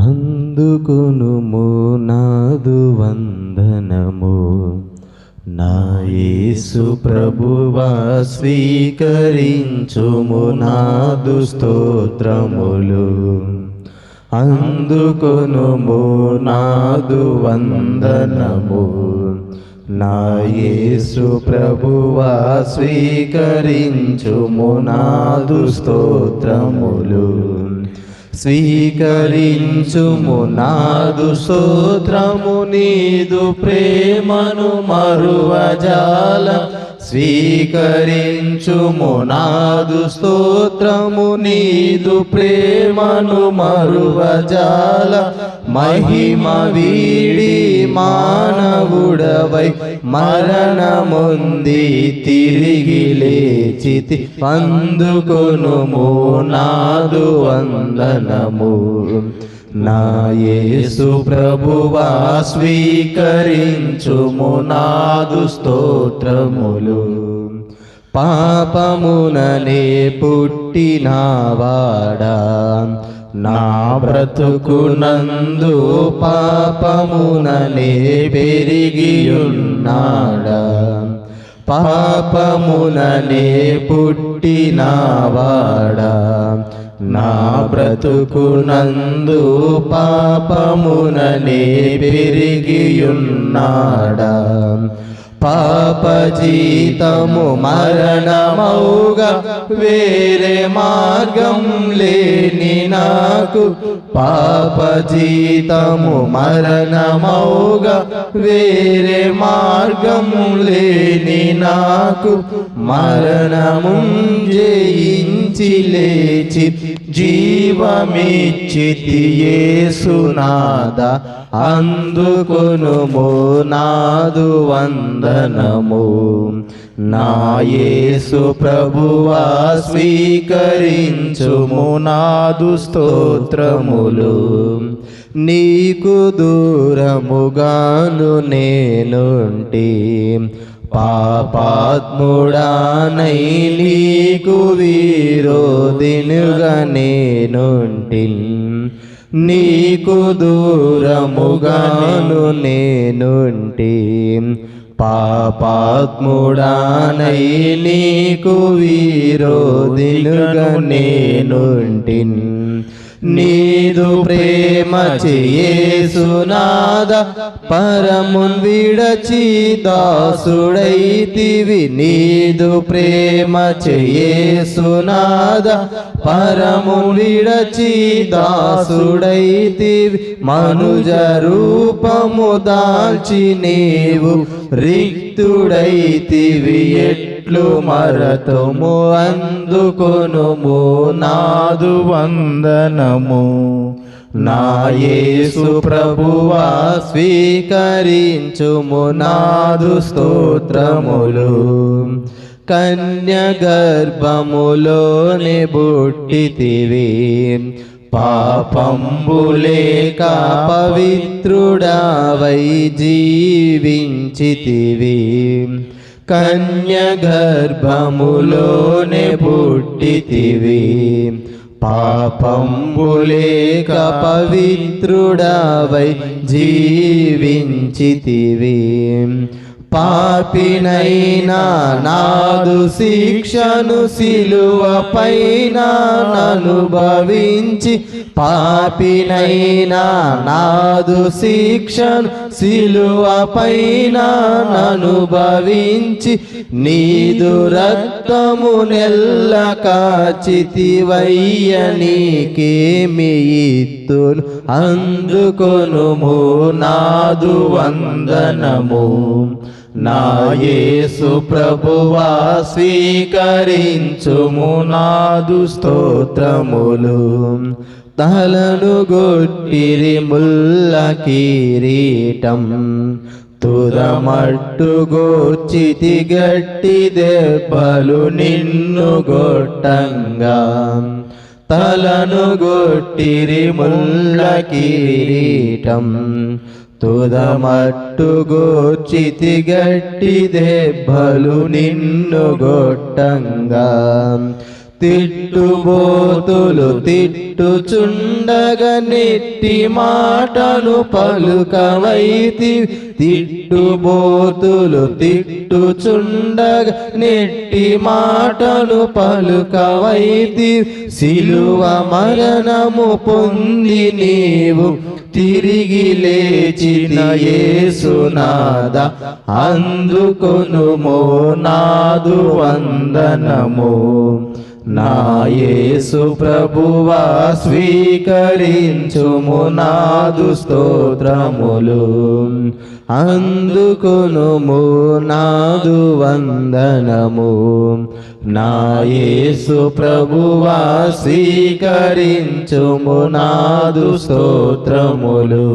అందుకొనుము నాదు వందనము, నా యేసు ప్రభువా స్వీకరించుము నాదు స్తోత్రములు. అందుకొనుము నాదు వందనము, నా యేసు ప్రభువా స్వీకరించుము నాదు స్తోత్రములు. స్వీకరించుము నాదు స్తోత్రము, నీదు ప్రేమను మరువజాల. స్వీకరించుము నాదు స్తోత్రము, నీదు ప్రేమను మరువజాల. మహిమ వీడి మానవుడవై మరణముంది తిరిగి లేచితి. అందుకొనుము నాదు వందనము, నా యేసు ప్రభువా స్వీకరించుము నాదు స్తోత్రములు. పాపముననే పుట్టినవాడా, నా బ్రతుకునందు పాపముననే పెరిగియున్నాడా. పాపముననే పుట్టినవాడా, నా బ్రతుకునందు పాపముననే పెరిగియున్నాడా. పాప జీతము మరణమౌగా, వేరే మార్గం లేని నాకు. పాప జీతము మరణమౌగా, వేరే మార్గం లేని నాకు. మరణము జయించి లేచి జీవమిచ్చితి యేసునాథా. అందుకొనుము నాదు వందనము, నా యేసు ప్రభువా స్వీకరించుము నాదు స్తోత్రములు. నీకు దూరముగాను నేనుంటి, పాపాత్ముడానై నీకు విరోధినుగా నేనుంటి. నీకు దూరముగాను నేనుంటి, పాపాత్ముడానై నీకు విరోధినుగా నేనుంటి. నీదు ప్రేమ యేసునాథ, పరమున్ విడచి దాసుడైతివి. నీదు ప్రేమ యేసునాథ, పరమున్ విడచి దాసుడైతివి. మనుజ రూపము దాల్చి నీవు రిక్తుడైతివి. ఎట్లు మరతుము, అందుకొనుము నాదు వందనము, నా యేసు ప్రభువా స్వీకరించుము నాదు స్తోత్రములు. కన్య గర్భములోనే పుట్టితివి, పాపంబులేక పవిత్రుడవై జీవించితివి. కన్య గర్భములోనే పుట్టితివి, పాపంబులేక పవిత్రుడవై జీవించితివి. పాపినైనా నాదు శిక్షను సిలువ పైన అనుభవించి. పాపినైనా నాదు శిక్షను సిలువ పైన అనుభవించి. నీదు రక్తము నెల్ల కాచితివయ్య, నీకేమి ఇత్తును. అందుకొనుము నాదు వందనము, నా యేసు ప్రభువా స్వీకరించుము నాదు స్తోత్రములు. తలను గొట్టిరి ముల్ల కిరీటం, తుదమట్టు గోర్చితి గట్టి దెబ్బలు నిన్ను గొట్టంగా. తలను గొట్టిరి ముల్ల కిరీటం, తుదమట్టు గోర్చితి గట్టి దెబ్బలు నిన్ను గొట్టంగా. తిట్టుబోతులు తిట్టుచుండగ నెట్టి మాటలు పలుకవైతి. తిట్టుబోతులు తిట్టుచుండగ నెట్టి మాటలు పలుకవైతి. సిలువ మరణము పొంది నీవు తిరిగి లేచిన యేసునాథ, అందుకొనుమో నాదు వందనము. నా యేసు ప్రభువా స్వీకరించుము నాదు స్తోత్రములు. అందుకొనుము నాదు వందనము. నా యేసు ప్రభువా స్వీకరించుము నాదు స్తోత్రములు.